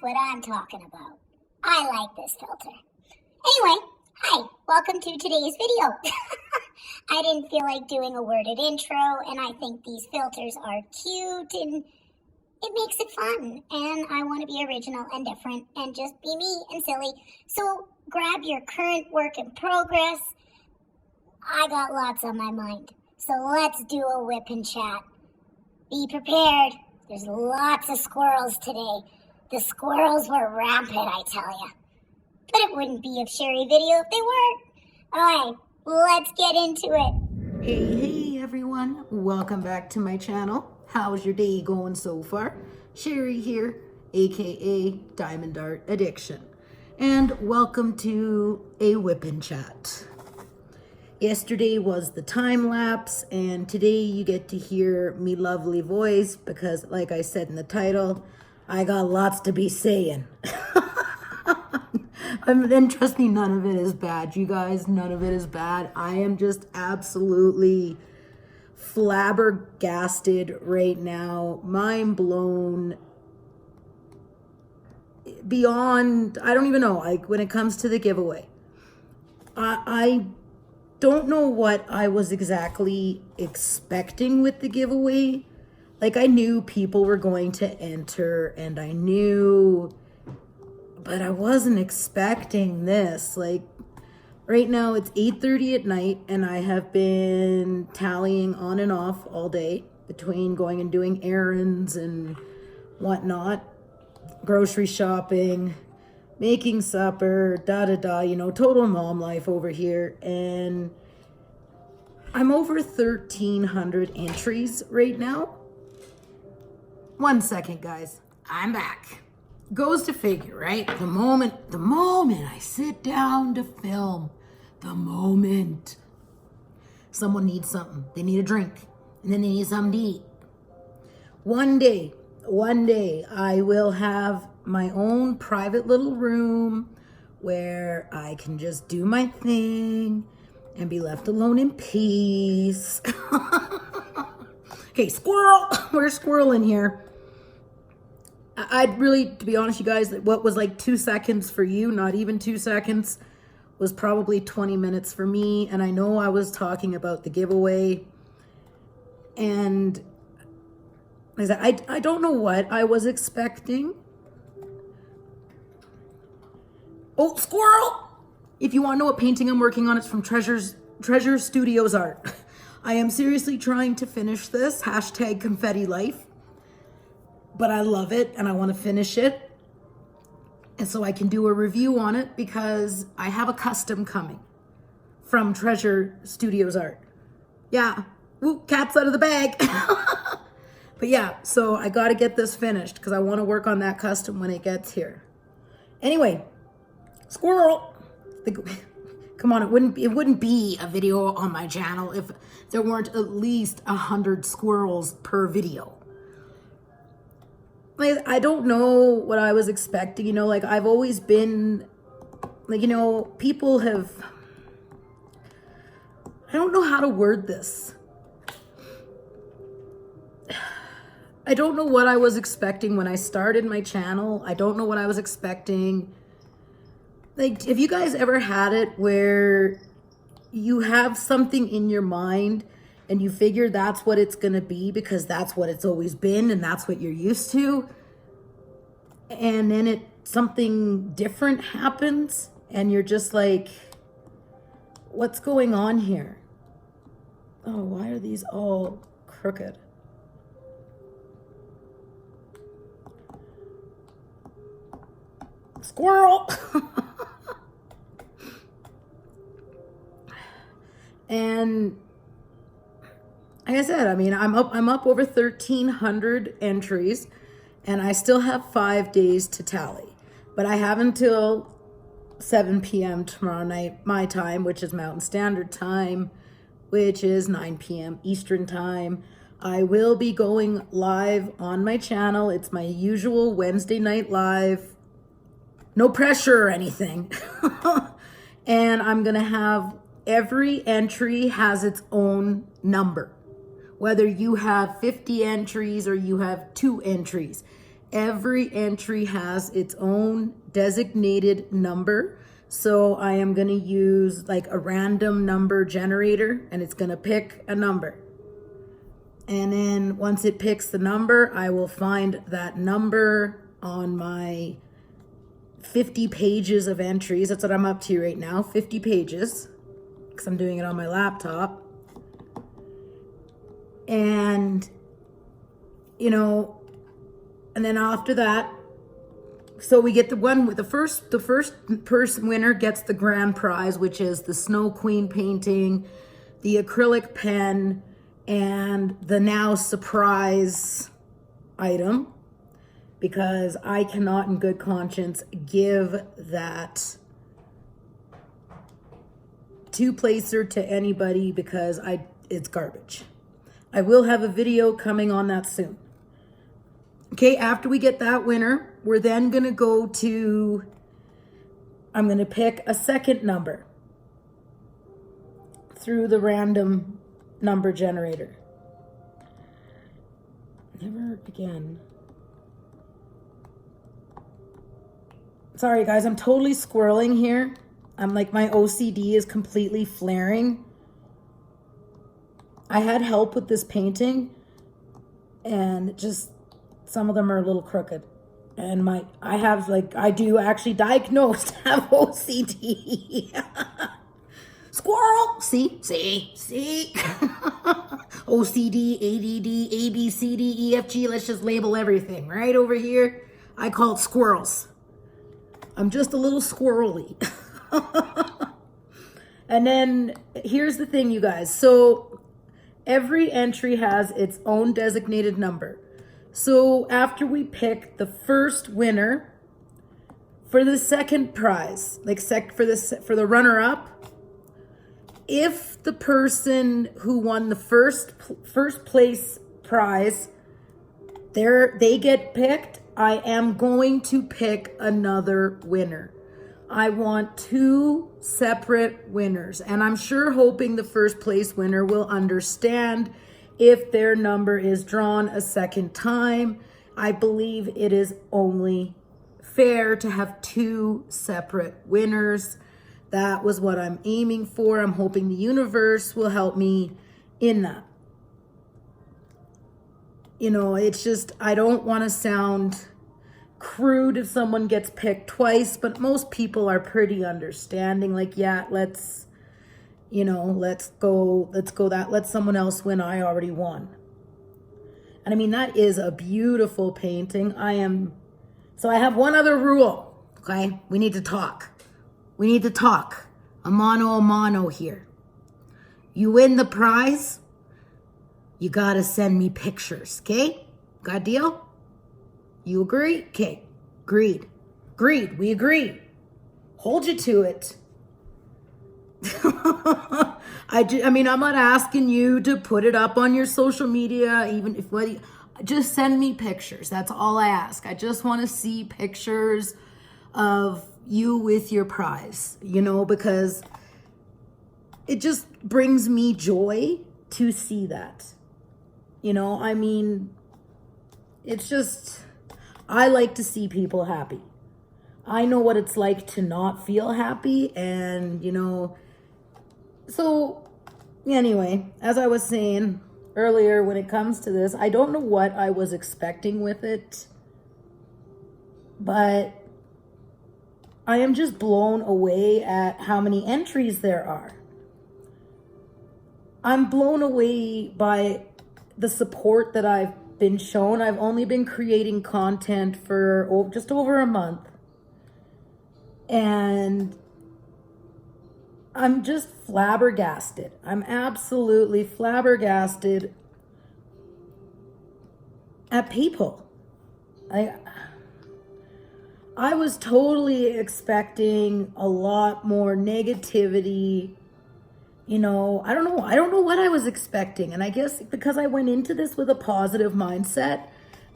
what I'm talking about. I like this filter. Anyway, hi, welcome to today's video. I didn't feel like doing a worded intro, and I think these filters are cute, and it makes it fun, and I want to be original and different and just be me and silly. So grab your current work in progress. I got lots on my mind, so let's do a WIP and chat. Be prepared. There's lots of squirrels today. The squirrels were rampant, I tell ya. But it wouldn't be a Sherry video if they weren't. Alright, let's get into it. Hey everyone, welcome back to my channel. How's your day going so far? Sherry here, aka Diamond Art Addiction. And welcome to a WIP and Chat. Yesterday was the time lapse, and today you get to hear me lovely voice because, like I said in the title, I got lots to be saying. And trust me, none of it is bad, you guys. None of it is bad. I am just absolutely flabbergasted right now, mind blown, beyond, I don't even know, like when it comes to the giveaway. I don't know what I was exactly expecting with the giveaway. Like, I knew people were going to enter, and I knew, but I wasn't expecting this. Like, right now it's 8:30 at night, and I have been tallying on and off all day between going and doing errands and whatnot, grocery shopping, making supper, you know, total mom life over here. And I'm over 1,300 entries right now. 1 second, guys. I'm back. Goes to figure, right? The moment I sit down to film, the moment someone needs something, they need a drink, and then they need something to eat. One day, I will have my own private little room where I can just do my thing and be left alone in peace. Okay, squirrel. We're squirreling here. I'd really, to be honest, you guys, what was like 2 seconds for you, not even 2 seconds, was probably 20 minutes for me. And I know I was talking about the giveaway, and I don't know what I was expecting. Oh, squirrel! If you want to know what painting I'm working on, it's from Treasure Studios Art. I am seriously trying to finish this, hashtag confetti life. But I love it, and I want to finish it. And so I can do a review on it because I have a custom coming from Treasure Studios Art. Yeah, woo, cat's out of the bag. But yeah, so I got to get this finished because I want to work on that custom when it gets here. Anyway, squirrel. Come on, it wouldn't be a video on my channel if there weren't at least 100 squirrels per video. Like, I don't know what I was expecting, you know, like I've always been, like, you know, people have, I don't know how to word this. I don't know what I was expecting when I started my channel. I don't know what I was expecting. Like, have you guys ever had it where you have something in your mind and you figure that's what it's going to be because that's what it's always been and that's what you're used to, and then something different happens and you're just like, what's going on here? Oh, why are these all crooked? Squirrel! And like I said, I mean, I'm up over 1,300 entries, and I still have 5 days to tally. But I have until 7 p.m. tomorrow night, my time, which is Mountain Standard Time, which is 9 p.m. Eastern Time. I will be going live on my channel. It's my usual Wednesday night live. No pressure or anything. And I'm going to have every entry has its own number. Whether you have 50 entries or you have 2 entries, every entry has its own designated number. So I am going to use like a random number generator, and it's going to pick a number. And then once it picks the number, I will find that number on my 50 pages of entries. That's what I'm up to right now, 50 pages, because I'm doing it on my laptop. And, you know, and then after that, so we get the one with the first person winner gets the grand prize, which is the Snow Queen painting, the acrylic pen, and the now surprise item, because I cannot in good conscience give that two-placer to anybody because it's garbage. I will have a video coming on that soon. Okay, after we get that winner, we're then going to go to, I'm going to pick a second number through the random number generator. Never again. Sorry guys, I'm totally squirreling here. I'm like, my OCD is completely flaring. I had help with this painting, and just some of them are a little crooked. And I do actually diagnosed have OCD. Squirrel. See. OCD, ADD, ABCD, EFG. Let's just label everything right over here. I call it squirrels. I'm just a little squirrely. And then here's the thing, you guys. So every entry has its own designated number. So after we pick the first winner for the second prize, like for the runner-up, if the person who won the first place prize, they get picked, I am going to pick another winner. I want two separate winners, and I'm sure hoping the first place winner will understand if their number is drawn a second time. I believe it is only fair to have two separate winners. That was what I'm aiming for. I'm hoping the universe will help me in that. You know, it's just, I don't want to sound crude if someone gets picked twice, but most people are pretty understanding. Like, yeah, let's go that, let someone else win. I already won. And I mean, that is a beautiful painting. So I have one other rule, okay? We need to talk. A mano here. You win the prize, you gotta send me pictures, okay? Got a deal? You agree? Okay, agreed. We agree. Hold you to it. I'm not asking you to put it up on your social media, even if just send me pictures. That's all I ask. I just want to see pictures of you with your prize, because it just brings me joy to see that. It's just, I like to see people happy. I know what it's like to not feel happy, and so anyway, as I was saying earlier, when it comes to this, I don't know what I was expecting with it, but I am just blown away at how many entries there are. I'm blown away by the support that I've been shown. I've only been creating content for just over a month, and I'm just flabbergasted. I'm absolutely flabbergasted at people. I was totally expecting a lot more negativity. I don't know what I was expecting. And I guess because I went into this with a positive mindset,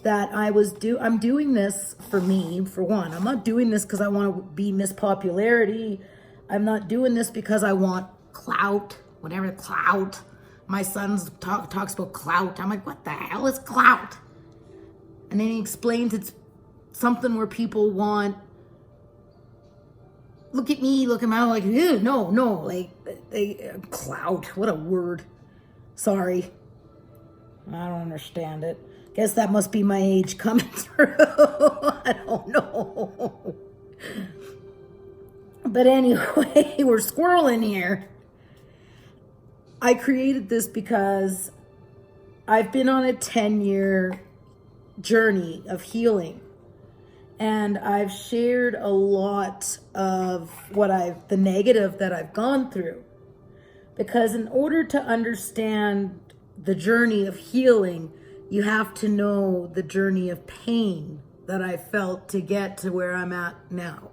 that I'm doing this for me, for one. I'm not doing this because I want to be Miss Popularity. I'm not doing this because I want clout, whatever clout. My son talks about clout. I'm like, what the hell is clout? And then he explains it's something where people want, look at me, look at my, like, ew, no, like, clout, what a word. Sorry. I don't understand it. Guess that must be my age coming through. I don't know. But anyway, we're squirreling here. I created this because I've been on a 10-year journey of healing. And I've shared a lot of the negative that I've gone through. Because in order to understand the journey of healing, you have to know the journey of pain that I felt to get to where I'm at now.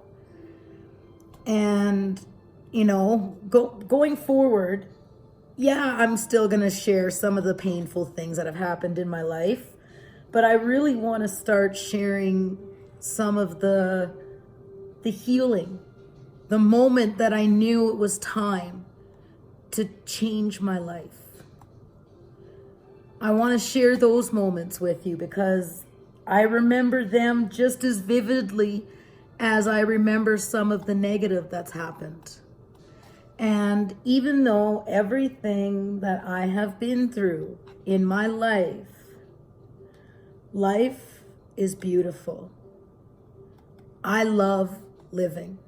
And, going forward, yeah, I'm still going to share some of the painful things that have happened in my life. But I really want to start sharing some of the healing, the moment that I knew it was time to change my life. I want to share those moments with you because I remember them just as vividly as I remember some of the negative that's happened. And even though everything that I have been through in my life is beautiful. I love living.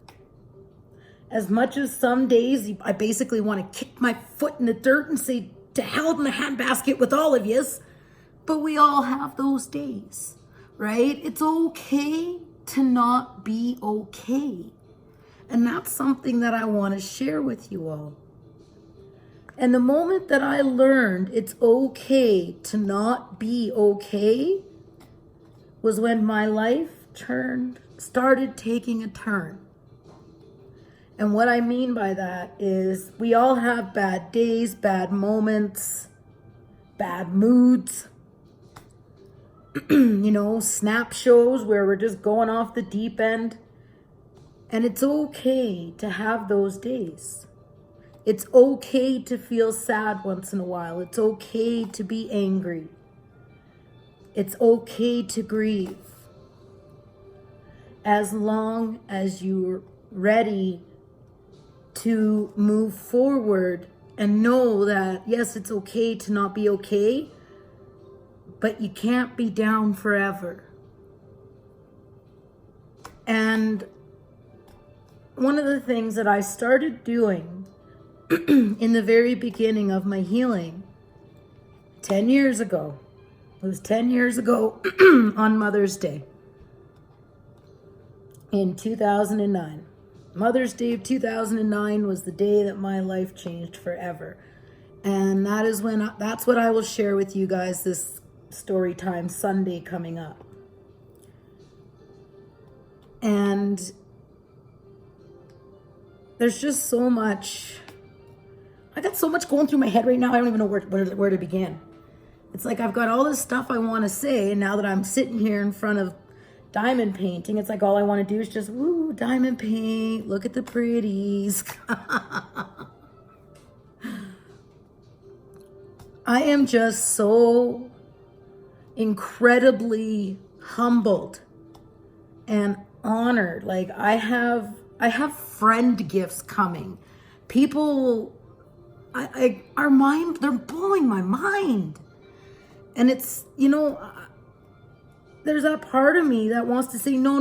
As much as some days I basically want to kick my foot in the dirt and say, to hell in the handbasket with all of yous, but we all have those days, right? It's okay to not be okay. And that's something that I want to share with you all. And the moment that I learned it's okay to not be okay was when my life started taking a turn. And what I mean by that is we all have bad days, bad moments, bad moods, snap shows where we're just going off the deep end. And it's okay to have those days. It's okay to feel sad once in a while. It's okay to be angry. It's okay to grieve. As long as you're ready to move forward and know that, yes, it's okay to not be okay, but you can't be down forever. And one of the things that I started doing in the very beginning of my healing 10 years ago, it was 10 years ago on Mother's Day in 2009. Mother's Day of 2009 was the day that my life changed forever. And that's what I will share with you guys this story time Sunday coming up. And there's just so much, I got so much going through my head right now, I don't even know where to begin. It's like I've got all this stuff I want to say, and now that I'm sitting here in front of diamond painting, it's like all I want to do is just, woo, diamond paint, look at the pretties. I am just so incredibly humbled and honored. Like I have friend gifts coming. People, they're blowing my mind. And it's, there's that part of me that wants to say, no,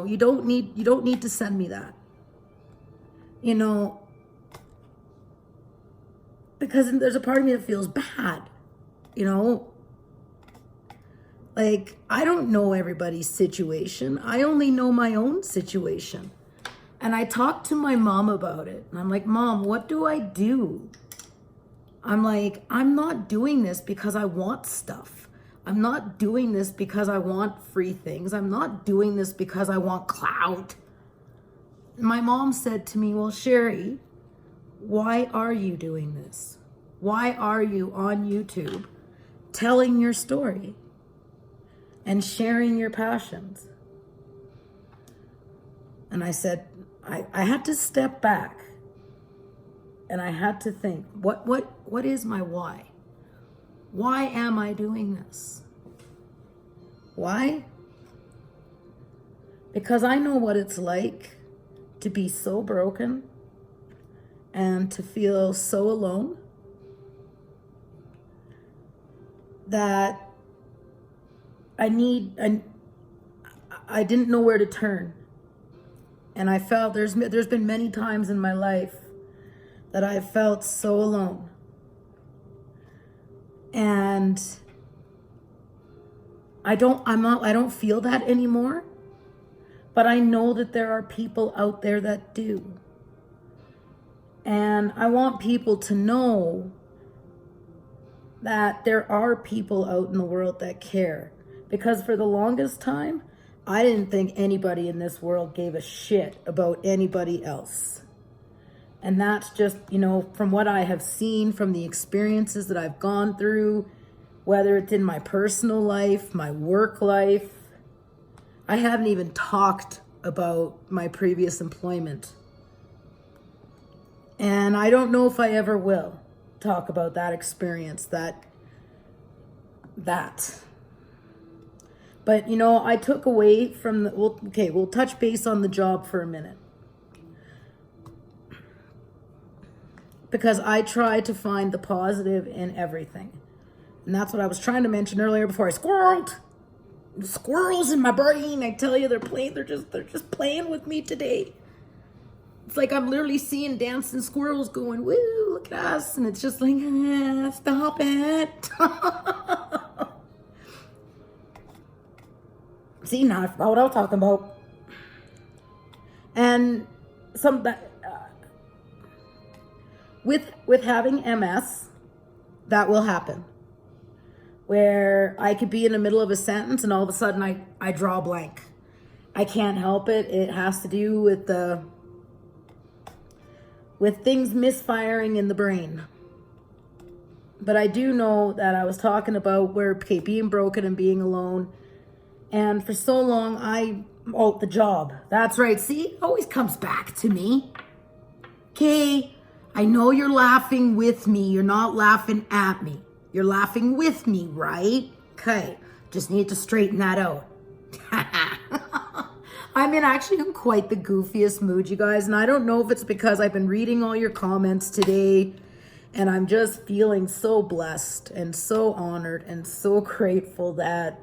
you don't need to send me that. Because there's a part of me that feels bad, Like, I don't know everybody's situation. I only know my own situation. And I talked to my mom about it. And I'm like, Mom, what do I do? I'm like, I'm not doing this because I want stuff. I'm not doing this because I want free things. I'm not doing this because I want clout. My mom said to me, well, Sherry, why are you doing this? Why are you on YouTube telling your story and sharing your passions? And I said, I had to step back and I had to think, what is my why? Why am I doing this? Why? because I know what it's like to be so broken and to feel so alone that I didn't know where to turn. And I felt there's been many times in my life that I felt so alone. And I don't feel that anymore, but I know that there are people out there that do. And I want people to know that there are people out in the world that care. Because for the longest time, I didn't think anybody in this world gave a shit about anybody else. And that's just, from what I have seen, from the experiences that I've gone through, whether it's in my personal life, my work life. I haven't even talked about my previous employment. And I don't know if I ever will talk about that experience, that. But, I took away from we'll touch base on the job for a minute. Because I try to find the positive in everything. And that's what I was trying to mention earlier before I squirreled. Squirrels in my brain, I tell you, they're just playing with me today. It's like I'm literally seeing dancing squirrels going, woo, look at us. And it's just like, stop it. See, now I forgot what I was talking about. And with having MS, that will happen. Where I could be in the middle of a sentence and all of a sudden I draw a blank. I can't help it. It has to do with things misfiring in the brain. But I do know that I was talking about being broken and being alone. And for so long, the job. That's right. See, it always comes back to me. Okay, I know you're laughing with me. You're not laughing at me. You're laughing with me, right? Okay, just need to straighten that out. I'm in quite the goofiest mood, you guys. And I don't know if it's because I've been reading all your comments today and I'm just feeling so blessed and so honored and so grateful that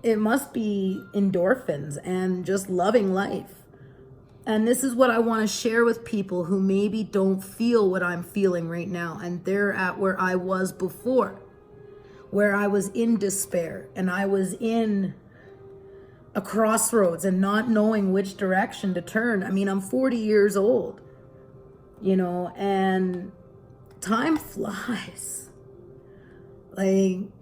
it must be endorphins and just loving life. And this is what I want to share with people who maybe don't feel what I'm feeling right now. And they're at where I was before, where I was in despair and I was in a crossroads and not knowing which direction to turn. I mean, I'm 40 years old, and time flies. And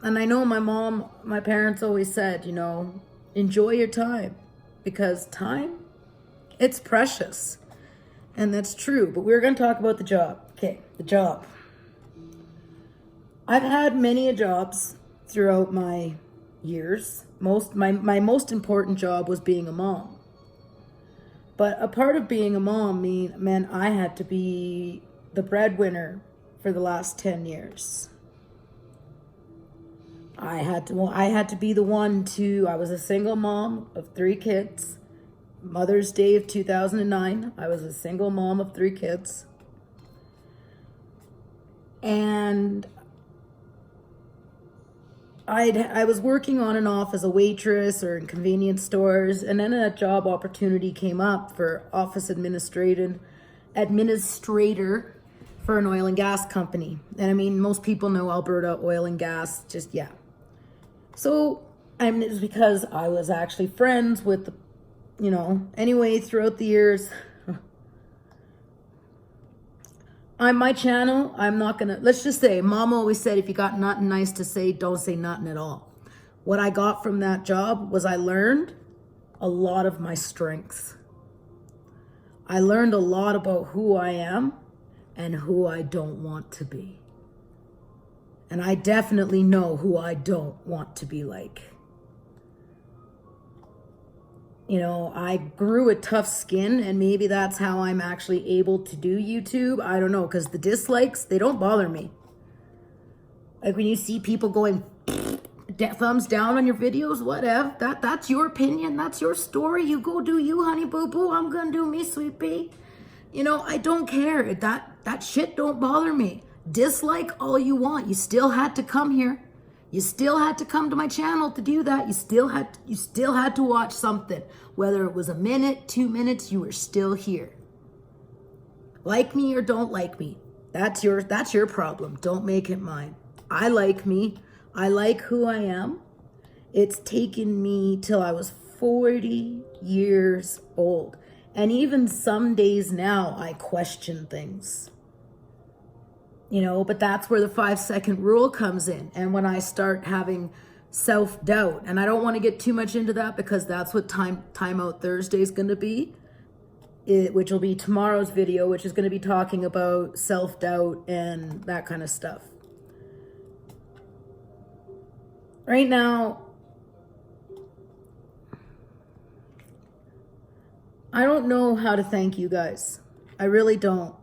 I know my parents always said, enjoy your time, because time, it's precious. And that's true. But we're going to talk about the job. Okay, the job. I've had many jobs throughout my years. My most important job was being a mom. But a part of being a mom meant I had to be the breadwinner for the last 10 years. I had to be the one I was a single mom of 3 kids. Mother's Day of 2009, I was a single mom of 3 kids. And I was working on and off as a waitress or in convenience stores, and then a job opportunity came up for office administrator for an oil and gas company. And I mean, most people know Alberta oil and gas, So, it was because I was actually friends with anyway, throughout the years, on my channel, I'm not gonna, let's just say, Mom always said, if you got nothing nice to say, don't say nothing at all. What I got from that job was I learned a lot of my strengths. I learned a lot about who I am and who I don't want to be. And I definitely know who I don't want to be like. I grew a tough skin, and maybe that's how I'm actually able to do YouTube. I don't know, because the dislikes, they don't bother me. Like when you see people going, it thumbs down on your videos, whatever. That's your opinion. That's your story. You go do you, honey boo boo. I'm gonna do me, sweet pea. You know, I don't care. That shit don't bother me. Dislike all you want. You still had to come here. You still had to come to my channel to do that. You still had to watch something. Whether it was a minute, 2 minutes, you were still here. Like me or don't like me. That's your problem. Don't make it mine. I like me. I like who I am. It's taken me till I was 40 years old. And even some days now, I question things. You know, but that's where the 5-second rule comes in. And when I start having self-doubt, and I don't want to get too much into that because that's what Timeout Thursday is going to be, which will be tomorrow's video, which is going to be talking about self-doubt and that kind of stuff. Right now, I don't know how to thank you guys. I really don't.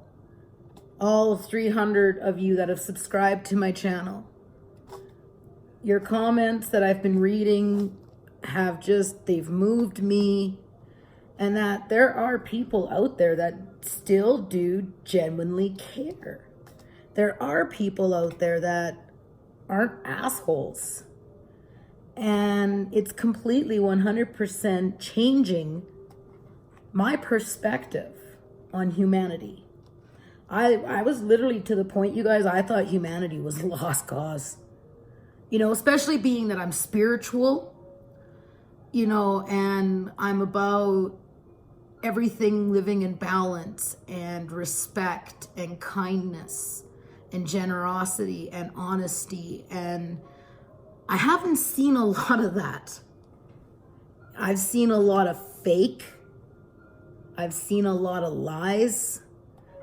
All 300 of you that have subscribed to my channel. Your comments that I've been reading they've moved me. And that there are people out there that still do genuinely care. There are people out there that aren't assholes. And it's completely 100% changing my perspective on humanity. I was literally to the point, you guys, I thought humanity was a lost cause. You know, especially being that I'm spiritual, you know, and I'm about everything living in balance and respect and kindness and generosity and honesty. And I haven't seen a lot of that. I've seen a lot of fake. I've seen a lot of lies.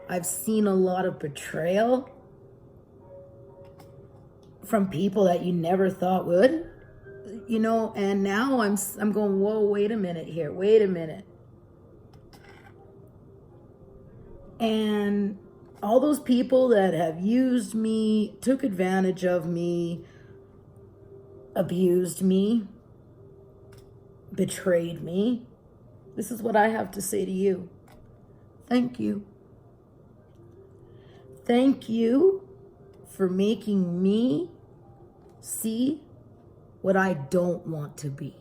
I've seen a lot of betrayal from people that you never thought would, you know, and now I'm going, whoa, wait a minute here. Wait a minute. And all those people that have used me, took advantage of me, abused me, betrayed me, this is what I have to say to you. Thank you. Thank you for making me see what I don't want to be.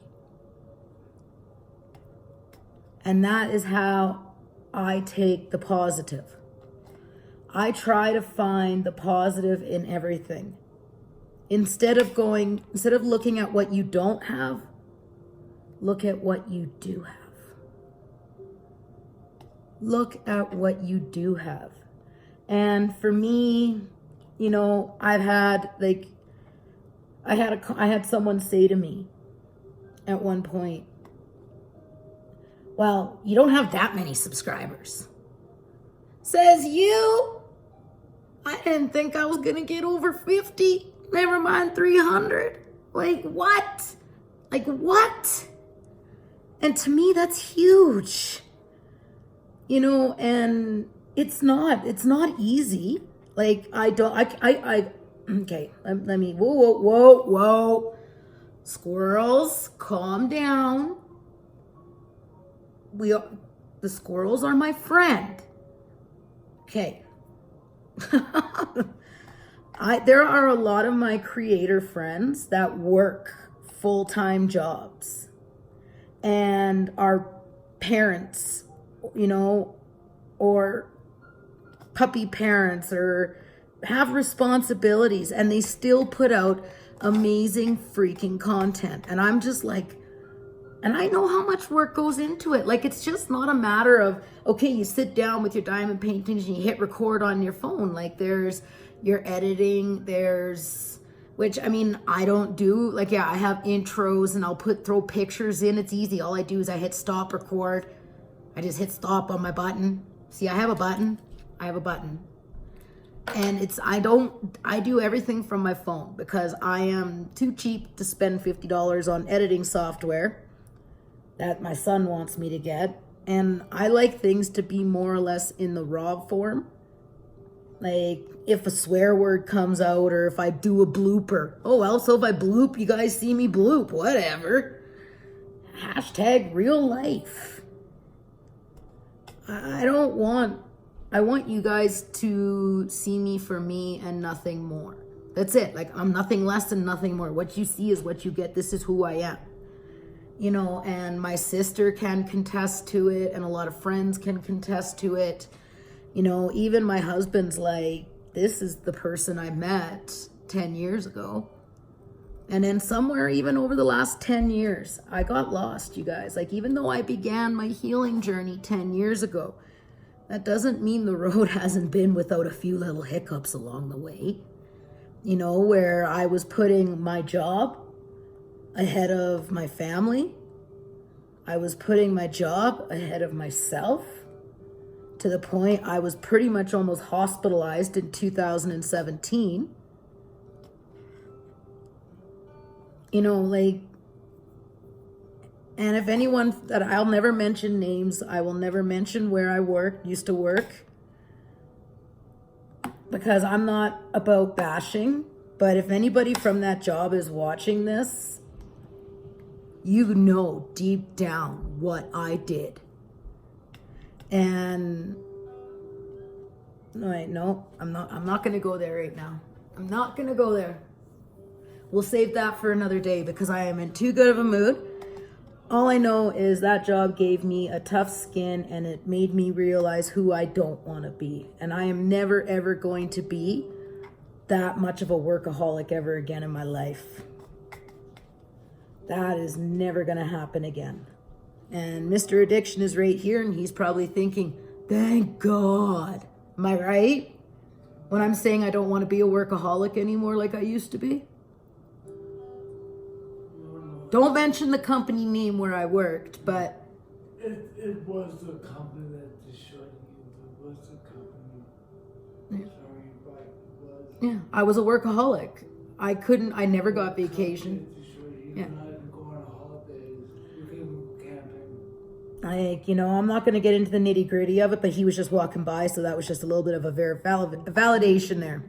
And that is how I take the positive. I try to find the positive in everything. Instead of looking at what you don't have, look at what you do have. Look at what you do have. And for me, you know, I had someone say to me at one point, well, you don't have that many subscribers. Says you? I didn't think I was gonna get over 50, never mind 300. Like what? Like what? And to me, that's huge. You know, and it's not easy. Like okay, let me, whoa. Squirrels, calm down. The squirrels are my friend. Okay. There are a lot of my creator friends that work full-time jobs and are parents, you know, or puppy parents, or have responsibilities, and they still put out amazing freaking content. And I'm just like, and I know how much work goes into it. Like, it's just not a matter of, okay, you sit down with your diamond paintings and you hit record on your phone. Like, there's your editing, which, I mean, I don't do. Like, yeah, I have intros and I'll throw pictures in. It's easy. All I do is I hit stop record. I just hit stop on my button. See, I have a button. And I do everything from my phone because I am too cheap to spend $50 on editing software that my son wants me to get. And I like things to be more or less in the raw form. Like, if a swear word comes out or if I do a blooper. Oh, well, so if I bloop, you guys see me bloop. Whatever. Hashtag real life. I want you guys to see me for me and nothing more. That's it. Like, I'm nothing less and nothing more. What you see is what you get. This is who I am. You know, and my sister can contest to it, and a lot of friends can contest to it. You know, even my husband's like, this is the person I met 10 years ago. And then somewhere even over the last 10 years, I got lost, you guys. Like, even though I began my healing journey 10 years ago, that doesn't mean the road hasn't been without a few little hiccups along the way. You know, where I was putting my job ahead of my family. I was putting my job ahead of myself, to the point I was pretty much almost hospitalized in 2017. You know, like, and if anyone that I'll never mention names, I will never mention where I used to work, because I'm not about bashing. But if anybody from that job is watching this, you know deep down what I did. And wait, no, I'm not going to go there right now. I'm not going to go there. We'll save that for another day, because I am in too good of a mood. All I know is that job gave me a tough skin, and it made me realize who I don't want to be. And I am never, ever going to be that much of a workaholic ever again in my life. That is never going to happen again. And Mr. Addiction is right here, and he's probably thinking, thank God. Am I right? When I'm saying I don't want to be a workaholic anymore like I used to be? Don't mention the company name where I worked, but... It was the company that destroyed you. It was the company. Sorry, but it was. Yeah, I was a workaholic. I never got vacation. Yeah. I'm not going to get into the nitty gritty of it, but he was just walking by, so that was just a little bit of a validation there.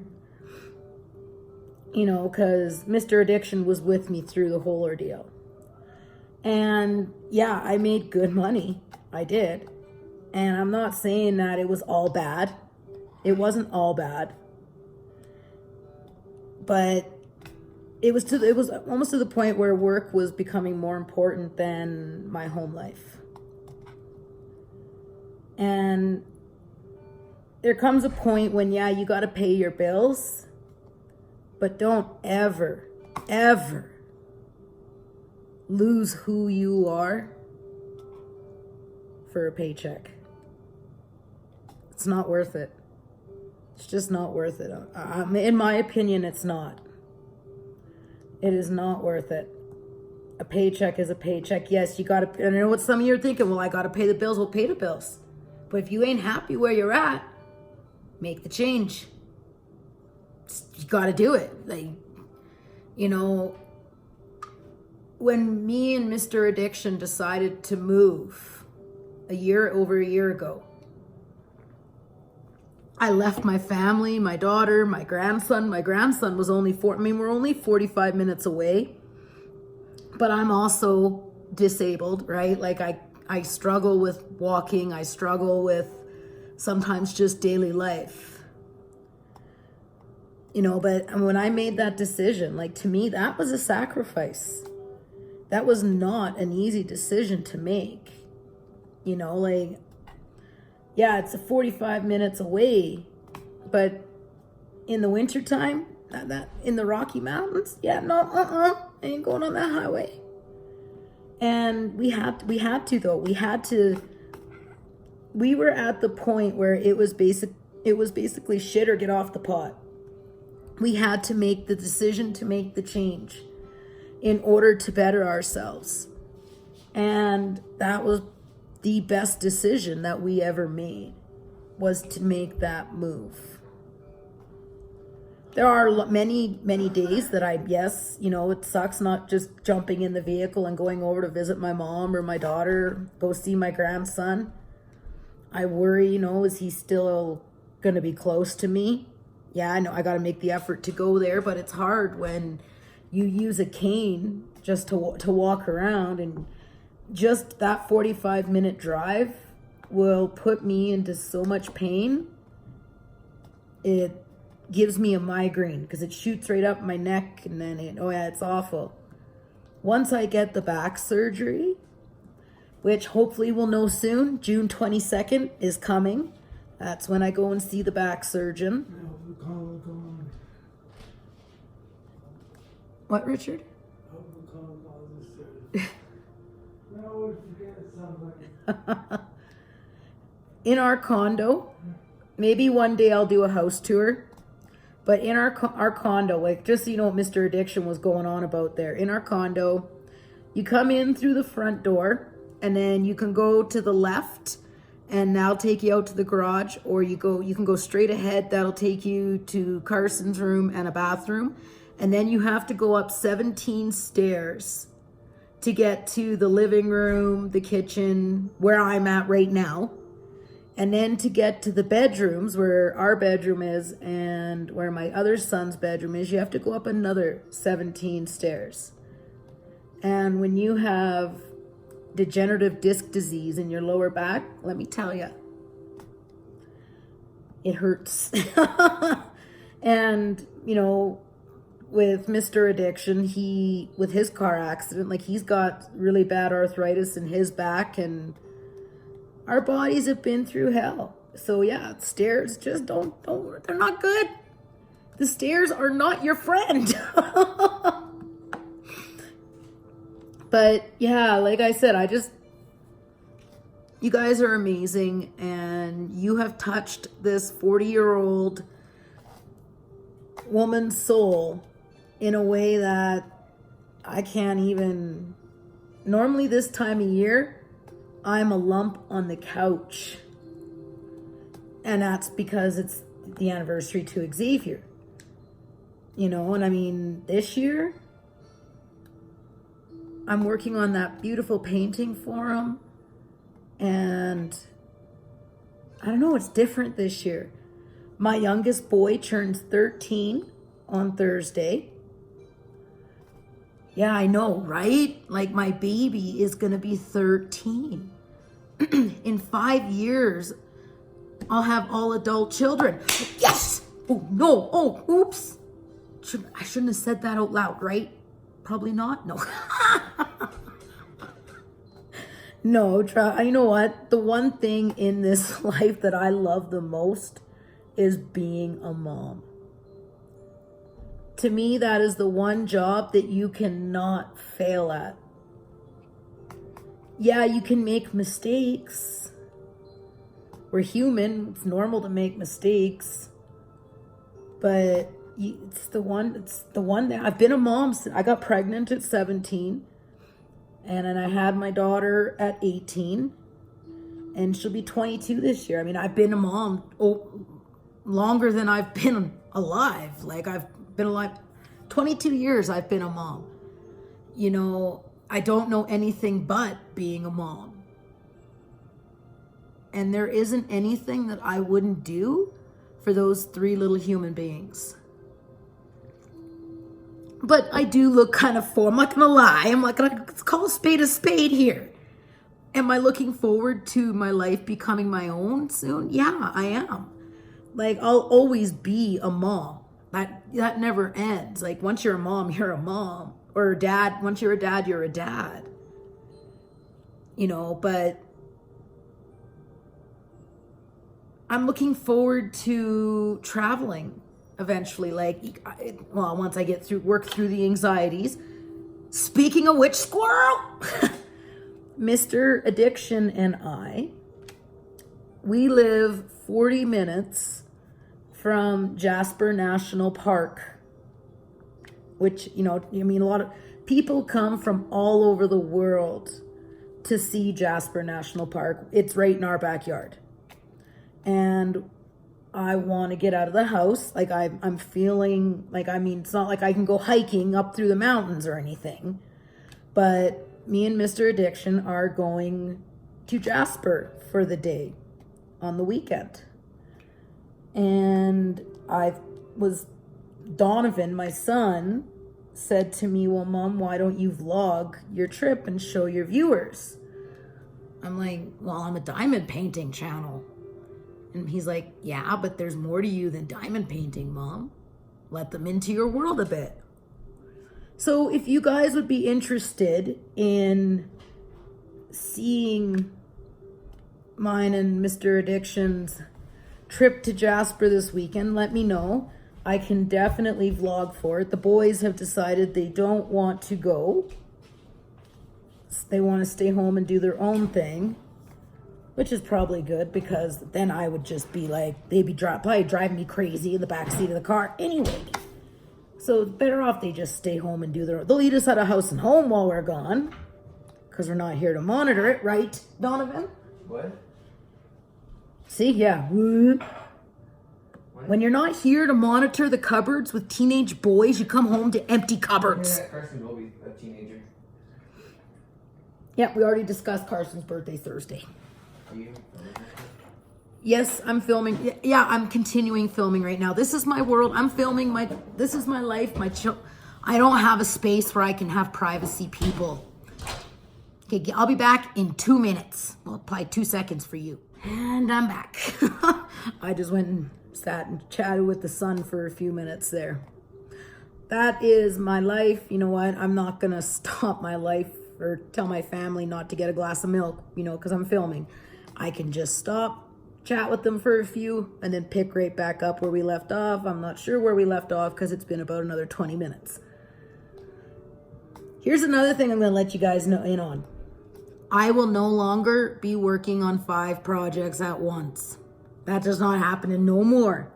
You know, because Mr. Addiction was with me through the whole ordeal. And yeah, I made good money. I did. And I'm not saying that it was all bad. It wasn't all bad. But it was almost to the point where work was becoming more important than my home life. And there comes a point when, yeah, you got to pay your bills, but don't ever, ever lose who you are for a paycheck. It's not worth it. It's just not worth it. In my opinion, it's not. It is not worth it. A paycheck is a paycheck. Yes, you got to, and I know what some of you are thinking, well, I got to pay the bills. Well, pay the bills. But if you ain't happy where you're at, make the change. You got to do it. Like, you know, when me and Mr. Addiction decided to move over a year ago, I left my family, my daughter, my grandson. My grandson was only we're only 45 minutes away, but I'm also disabled, right? Like I struggle with walking. I struggle with sometimes just daily life, you know, but when I made that decision, like, to me, that was a sacrifice. That was not an easy decision to make, you know, like, yeah, it's 45 minutes away, but in the wintertime, that in the Rocky Mountains, yeah, no, I ain't going on that highway. And we had to, we were at the point where it was basically shit or get off the pot. We had to make the decision to make the change in order to better ourselves. And that was the best decision that we ever made, was to make that move. There are many, many days that it sucks not just jumping in the vehicle and going over to visit my mom or my daughter, go see my grandson. I worry, is he still going to be close to me. Yeah, I know I got to make the effort to go there, but it's hard when you use a cane just to walk around, and just that 45-minute drive will put me into so much pain. It gives me a migraine because it shoots right up my neck, and then it's awful. Once I get the back surgery, which hopefully we'll know soon, June 22nd is coming. That's when I go and see the back surgeon. Now we're calling. What, Richard? We're calling all this. Now we forget somebody. In our condo, maybe one day I'll do a house tour, but in our condo, like, just so you know what Mr. Addiction was going on about there. In our condo, you come in through the front door, and then you can go to the left, and that'll take you out to the garage, or you can go straight ahead. That'll take you to Carson's room and a bathroom, and then you have to go up 17 stairs to get to the living room, the kitchen, where I'm at right now. And then to get to the bedrooms, where our bedroom is and where my other son's bedroom is, you have to go up another 17 stairs. And when you have degenerative disc disease in your lower back, let me tell you, it hurts. And, with Mr. Addiction, with his car accident, like, he's got really bad arthritis in his back, and our bodies have been through hell. So yeah, stairs just don't, they're not good. The stairs are not your friend. But yeah, like I said, you guys are amazing, and you have touched this 40-year-old woman's soul in a way that I can't even. Normally this time of year, I'm a lump on the couch. And that's because it's the anniversary to Xavier. And I mean, this year, I'm working on that beautiful painting for him. And I don't know, it's different this year. My youngest boy turns 13 on Thursday. Yeah, I know, right? Like, my baby is going to be 13. In 5 years, I'll have all adult children. Yes! Oh, no. Oh, oops. I shouldn't have said that out loud, right? Probably not. No. No, you know what? The one thing in this life that I love the most is being a mom. To me, that is the one job that you cannot fail at. Yeah, you can make mistakes. We're human. It's normal to make mistakes. But it's the one that I've been a mom since I got pregnant at 17. And then I had my daughter at 18. And she'll be 22 this year. I mean, I've been a mom longer than I've been alive. Like, I've been alive 22 years. I've been a mom. I don't know anything but being a mom. And there isn't anything that I wouldn't do for those 3 little human beings. But I do look kind of I'm not going to lie. I'm not going to call a spade here. Am I looking forward to my life becoming my own soon? Yeah, I am. Like, I'll always be a mom. That never ends. Like, once you're a mom, you're a mom. Or a dad. Once you're a dad, you're a dad. But I'm looking forward to traveling eventually. Like, once I work through the anxieties. Speaking of which, squirrel! Mr. Addiction and we live 40 minutes from Jasper National Park, which, a lot of people come from all over the world to see Jasper National Park. It's right in our backyard. And I want to get out of the house. Like, I'm feeling like, it's not like I can go hiking up through the mountains or anything, but me and Mr. Addiction are going to Jasper for the day on the weekend. And Donovan, my son, said to me, well, Mom, why don't you vlog your trip and show your viewers? I'm like, well, I'm a diamond painting channel. And he's like, yeah, but there's more to you than diamond painting, Mom. Let them into your world a bit. So if you guys would be interested in seeing mine and Mr. Addiction's trip to Jasper this weekend, let me know. I can definitely vlog for it. The boys have decided they don't want to go. They want to stay home and do their own thing, which is probably good because then I would just be like, they'd be probably driving me crazy in the backseat of the car anyway. So it's better off they just stay home and do their own. They'll eat us out of house and home while we're gone because we're not here to monitor it, right, Donovan? What? See, yeah. When you're not here to monitor the cupboards with teenage boys, you come home to empty cupboards. Yeah, Carson will be a teenager. Yeah, we already discussed Carson's birthday Thursday. Are you? Yes, I'm filming. Yeah, I'm continuing filming right now. This is my world. I'm filming this is my life. I don't have a space where I can have privacy, people. Okay, I'll be back in 2 minutes. Well, probably 2 seconds for you. And I'm back. I just went and sat and chatted with the sun for a few minutes there. That is my life. You know what? I'm not going to stop my life or tell my family not to get a glass of milk, because I'm filming. I can just stop, chat with them for a few, and then pick right back up where we left off. I'm not sure where we left off because it's been about another 20 minutes. Here's another thing I'm going to let you guys know in on. I will no longer be working on 5 projects at once. That does not happen no more.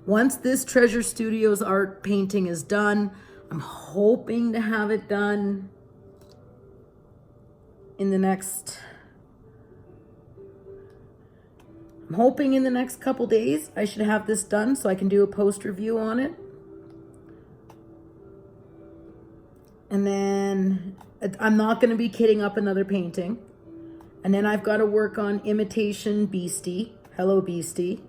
Once this Treasure Studios art painting is done, I'm hoping to have it done in the next couple days. I should have this done so I can do a post review on it. And then I'm not going to be kitting up another painting. And then I've got to work on Imitation Beastie. Hello, Beastie.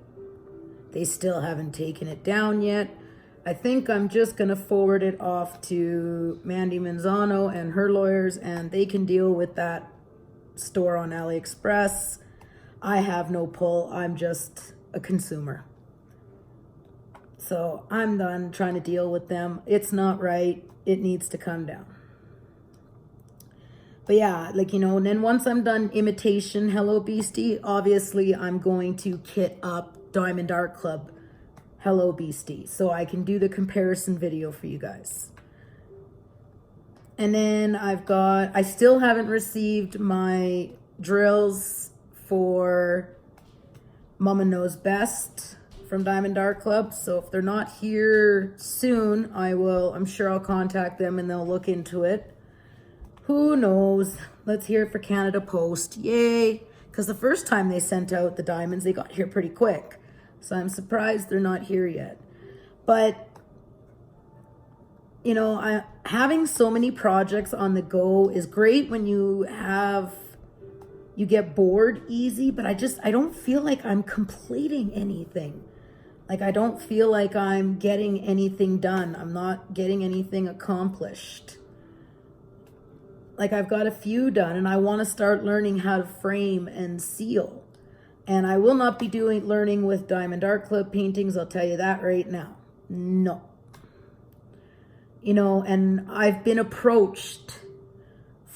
They still haven't taken it down yet. I think I'm just going to forward it off to Mandy Manzano and her lawyers, and they can deal with that store on AliExpress. I have no pull. I'm just a consumer. So I'm done trying to deal with them. It's not right. It needs to come down. But yeah, and then once I'm done Imitation Hello Beastie, obviously I'm going to kit up Diamond Art Club Hello Beastie so I can do the comparison video for you guys. And then I still haven't received my drills for Mama Knows Best from Diamond Art Club. So if they're not here soon, I'm sure I'll contact them and they'll look into it. Who knows? Let's hear it for Canada Post. Yay! Because the first time they sent out the diamonds, they got here pretty quick. So I'm surprised they're not here yet. But, having so many projects on the go is great when you get bored easy, but I don't feel like I'm completing anything. I don't feel like I'm getting anything done. I'm not getting anything accomplished. I've got a few done, and I want to start learning how to frame and seal. And I will not be learning with Diamond Art Club paintings, I'll tell you that right now. No. And I've been approached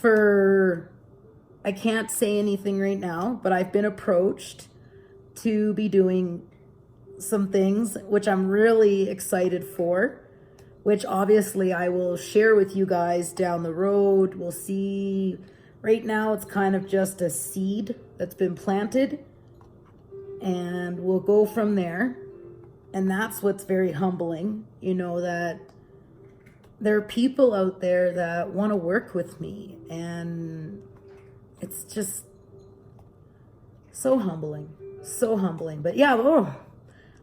I can't say anything right now, but I've been approached to be doing some things, which I'm really excited for, which obviously I will share with you guys down the road. We'll see. Right now, it's kind of just a seed that's been planted, and we'll go from there. And that's what's very humbling, that there are people out there that want to work with me, and it's just so humbling. But yeah,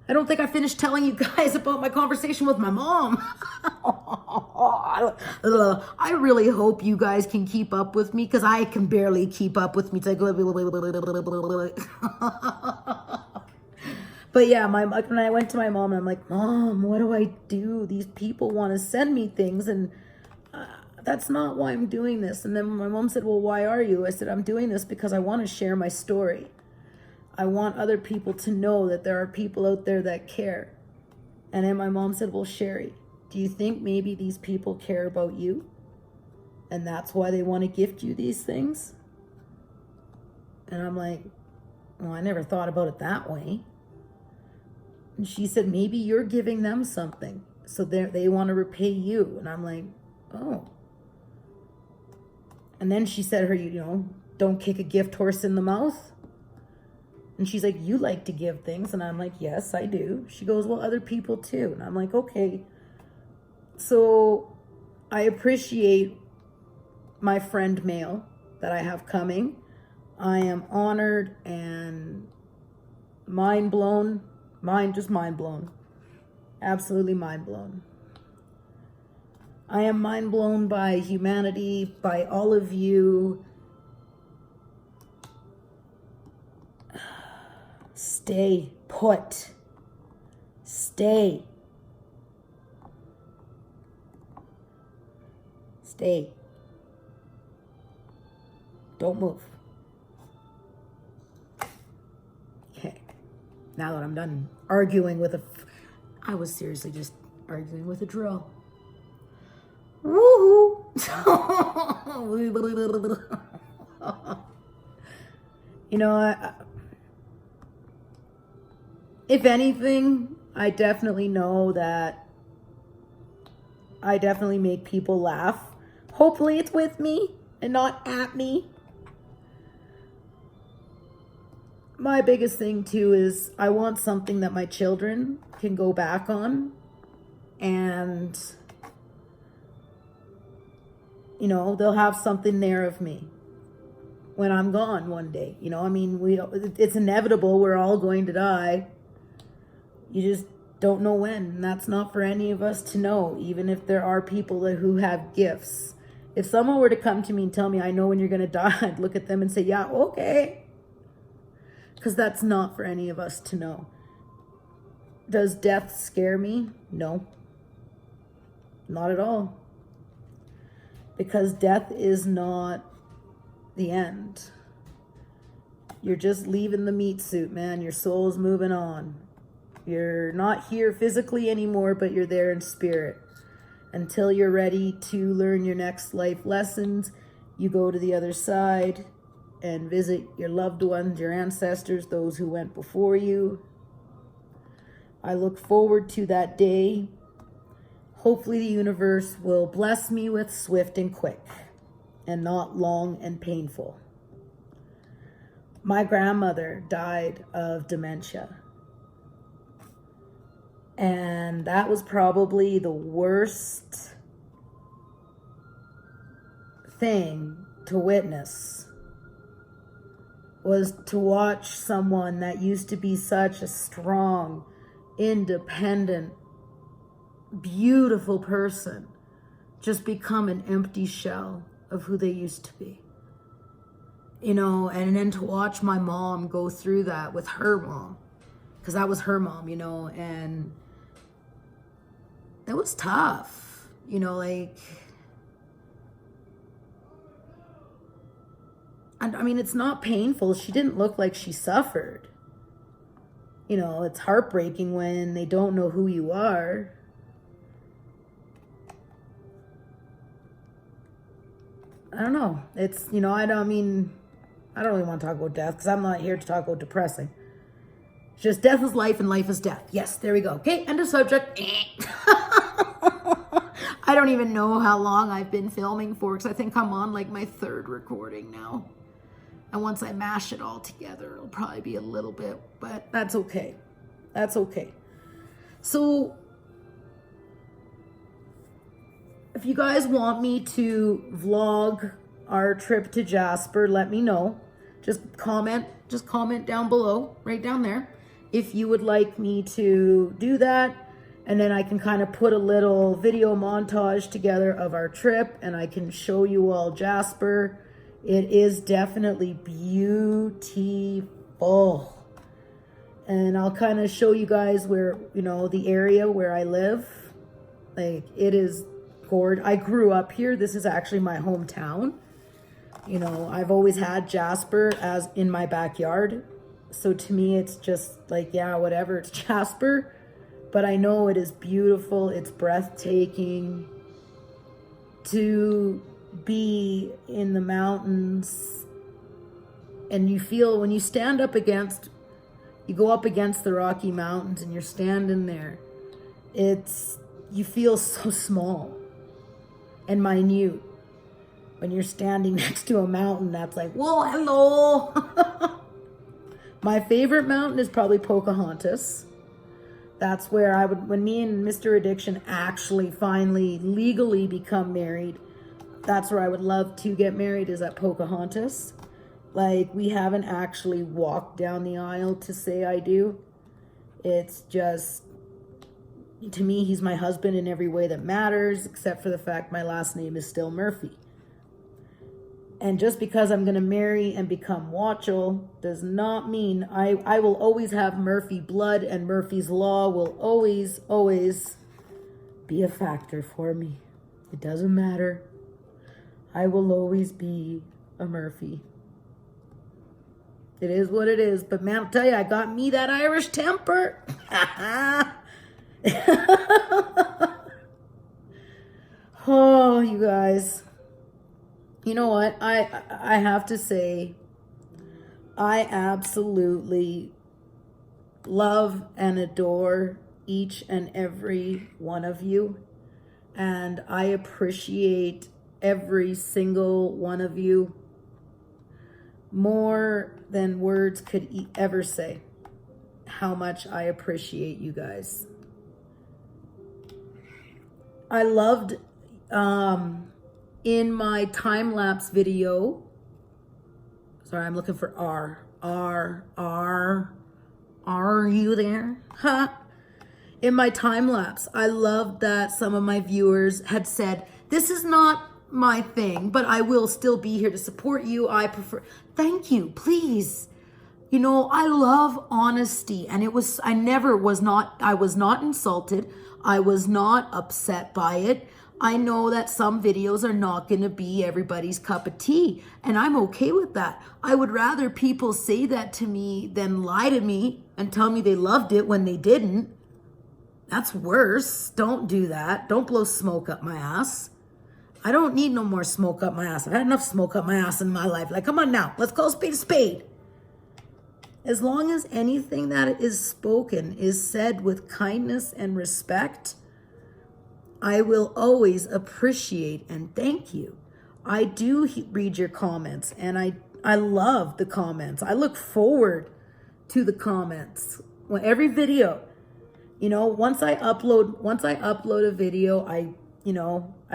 I don't think I finished telling you guys about my conversation with my mom. I really hope you guys can keep up with me because I can barely keep up with me. It's like, but But yeah, when I went to my mom, and I'm like, Mom, what do I do? These people want to send me things, and that's not why I'm doing this. And then my mom said, well, why are you? I said, I'm doing this because I want to share my story. I want other people to know that there are people out there that care. And then my mom said, well, Sherry, do you think maybe these people care about you? And that's why they want to gift you these things? And I'm like, well, I never thought about it that way. And she said, maybe you're giving them something, so they want to repay you. And I'm like, oh. And then she said, don't kick a gift horse in the mouth. And she's like, you like to give things. And I'm like, yes, I do. She goes, well, other people too. And I'm like, okay. So I appreciate my friend mail that I have coming. I am honored and mind blown. Just mind blown. Absolutely mind blown. I am mind blown by humanity, by all of you. Stay put. Stay. Stay. Don't move. Okay. Now that I'm done arguing with I was seriously just arguing with a drill. Woohoo! If anything, I definitely know that I definitely make people laugh. Hopefully it's with me and not at me. My biggest thing too is I want something that my children can go back on and they'll have something there of me when I'm gone one day. It's inevitable. We're all going to die. You just don't know when. And that's not for any of us to know, even if there are people who have gifts. If someone were to come to me and tell me, I know when you're going to die, I'd look at them and say, yeah, okay. Because that's not for any of us to know. Does death scare me? No. Not at all. Because death is not the end. You're just leaving the meat suit, man. Your soul's moving on. You're not here physically anymore, but you're there in spirit. Until you're ready to learn your next life lessons, you go to the other side and visit your loved ones, your ancestors, those who went before you. I look forward to that day. Hopefully the universe will bless me with swift and quick and not long and painful. My grandmother died of dementia. And that was probably the worst thing to witness, was to watch someone that used to be such a strong, independent, beautiful person just become an empty shell of who they used to be. And then to watch my mom go through that with her mom, because that was her mom, and it was tough, it's not painful. She didn't look like she suffered. It's heartbreaking when they don't know who you are. I don't know. It's, I don't really want to talk about death because I'm not here to talk about depressing. It's just death is life and life is death. Yes, there we go. Okay, end of subject. I don't even know how long I've been filming for because I think I'm on my third recording now. And once I mash it all together, it'll probably be a little bit, but that's okay. That's okay. So if you guys want me to vlog our trip to Jasper, let me know. Just comment down below, right down there, if you would like me to do that. And then I can kind of put a little video montage together of our trip and I can show you all Jasper. It is definitely beautiful. And I'll kind of show you guys where, you know, the area where I live. Like, it is gorgeous. I grew up here. This is actually my hometown. You know, I've always had Jasper as in my backyard. So to me, it's just like, yeah, whatever, it's Jasper. But I know it is beautiful. It's breathtaking to be in the mountains. And you feel when you stand up against, you go up against the Rocky Mountains and you're standing there, you feel so small and minute when you're standing next to a mountain that's like, whoa, hello. My favorite mountain is probably Pocahontas. That's where when me and Mr. Addiction actually finally legally become married, that's where I would love to get married, is at Pocahontas. Like, we haven't actually walked down the aisle to say I do. It's just, to me, he's my husband in every way that matters, except for the fact my last name is still Murphy. And just because I'm going to marry and become Watchell does not mean I will always have Murphy blood, and Murphy's Law will always, always be a factor for me. It doesn't matter. I will always be a Murphy. It is what it is. But man, I'll tell you, I got me that Irish temper. Oh, you guys. You know what? I have to say, I absolutely love and adore each and every one of you. And I appreciate every single one of you more than words could ever say how much I appreciate you guys. I loved in my time-lapse video, sorry, I'm looking for are you there? Huh? In my time-lapse, I loved that some of my viewers had said, this is not my thing, but I will still be here to support you. I prefer, thank you, please. You know, I love honesty, and I was not insulted. I was not upset by it. I know that some videos are not going to be everybody's cup of tea, and I'm okay with that. I would rather people say that to me than lie to me and tell me they loved it when they didn't. That's worse. Don't do that. Don't blow smoke up my ass. I don't need no more smoke up my ass. I've had enough smoke up my ass in my life. Like, come on now. Let's call a spade a spade. As long as anything that is spoken is said with kindness and respect, I will always appreciate and thank you. I do read your comments, and I love the comments. I look forward to the comments. When every video, you know, once I upload a video, I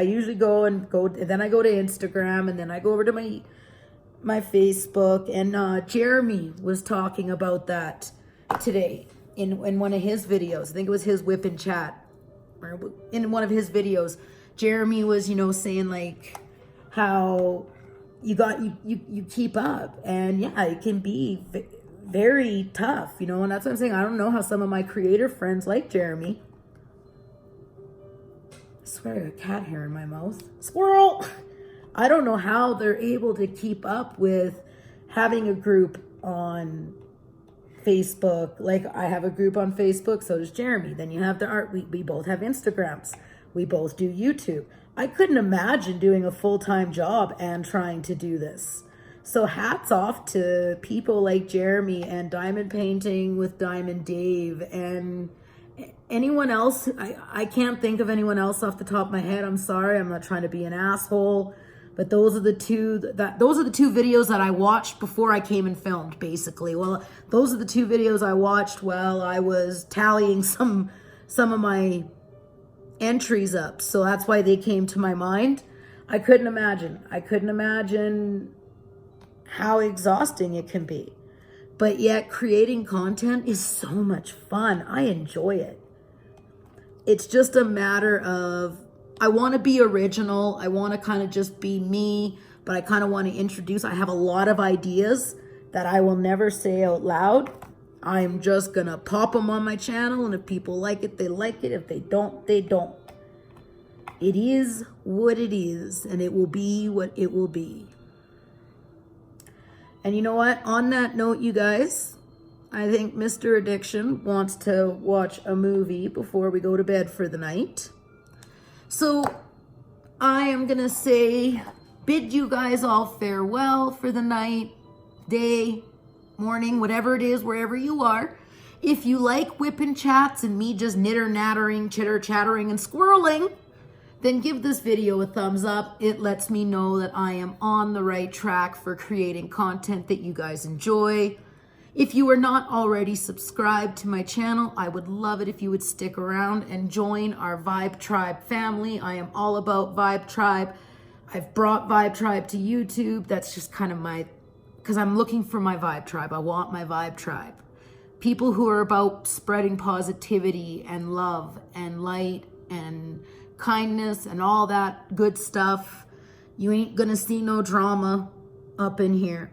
usually go, and then I go to Instagram, and then I go over to my Facebook, and Jeremy was talking about that today in one of his videos. I think it was his WIP Chat. In one of his videos, Jeremy was, saying like how you keep up, and yeah, it can be very tough, and that's what I'm saying. I don't know how some of my creator friends like Jeremy. I swear I got cat hair in my mouth. Squirrel! I don't know how they're able to keep up with having a group on Facebook. Like, I have a group on Facebook, so does Jeremy. Then you have the art. We both have Instagrams. We both do YouTube. I couldn't imagine doing a full-time job and trying to do this. So hats off to people like Jeremy and Diamond Painting with Diamond Dave and anyone else. I can't think of anyone else off the top of my head. I'm sorry. I'm not trying to be an asshole. But those are the two videos that I watched before I came and filmed, basically. Well, those are the two videos I watched while I was tallying some of my entries up. So that's why they came to my mind. I couldn't imagine how exhausting it can be. But yet creating content is so much fun. I enjoy it. It's just a matter of, I want to be original. I want to kind of just be me, but I kind of want to introduce. I have a lot of ideas that I will never say out loud. I'm just gonna pop them on my channel, and if people like it, they like it. If they don't, they don't. It is what it is, and it will be what it will be. And you know what? On that note, you guys, I think Mr. Addiction wants to watch a movie before we go to bed for the night. So I am gonna say, bid you guys all farewell for the night, day, morning, whatever it is, wherever you are. If you like whipping chats and me just nitter-nattering, chitter-chattering, and squirreling, then give this video a thumbs up. It lets me know that I am on the right track for creating content that you guys enjoy. If you are not already subscribed to my channel, I would love it if you would stick around and join our Vibe Tribe family. I am all about Vibe Tribe. I've brought Vibe Tribe to YouTube. That's just kind of because I'm looking for my Vibe Tribe. I want my Vibe Tribe. People who are about spreading positivity and love and light and kindness and all that good stuff. You ain't gonna see no drama up in here.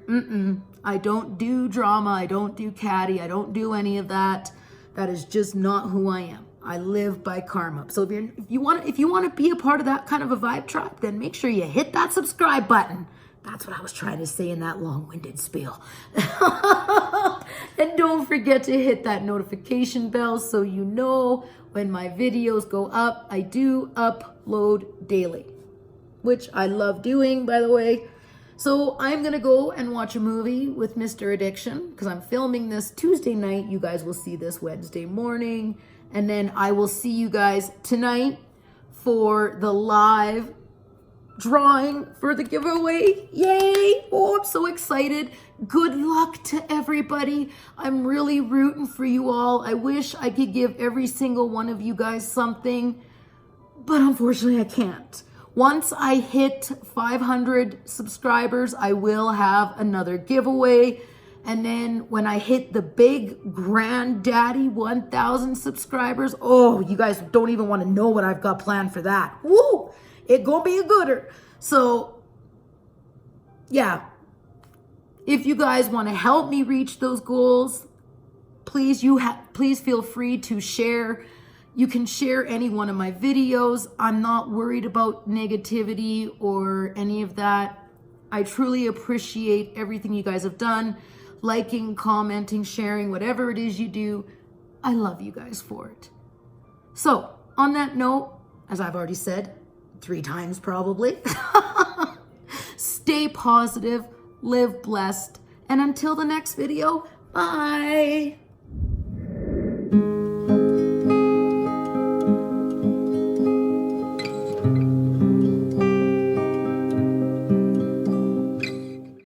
I don't do drama. I don't do catty. I don't do any of that. That is just not who I am. I live by karma. So if you want to be a part of that kind of a Vibe Tribe, then make sure you hit that subscribe button. That's what I was trying to say in that long-winded spiel. And don't forget to hit that notification bell so you know when my videos go up. I do upload daily, which I love doing, by the way. So I'm going to go and watch a movie with Mr. Addiction because I'm filming this Tuesday night. You guys will see this Wednesday morning. And then I will see you guys tonight for the live drawing for the giveaway. Yay! Oh, I'm so excited. Good luck to everybody. I'm really rooting for you all. I wish I could give every single one of you guys something, but unfortunately I can't. Once I hit 500 subscribers, I will have another giveaway. And then when I hit the big granddaddy 1,000 subscribers, oh, you guys don't even want to know what I've got planned for that. Woo! It gonna be a gooder. So, yeah. If you guys want to help me reach those goals, please feel free to share. You can share any one of my videos. I'm not worried about negativity or any of that. I truly appreciate everything you guys have done. Liking, commenting, sharing, whatever it is you do. I love you guys for it. So, on that note, as I've already said, 3 times probably, stay positive, live blessed, and until the next video, bye!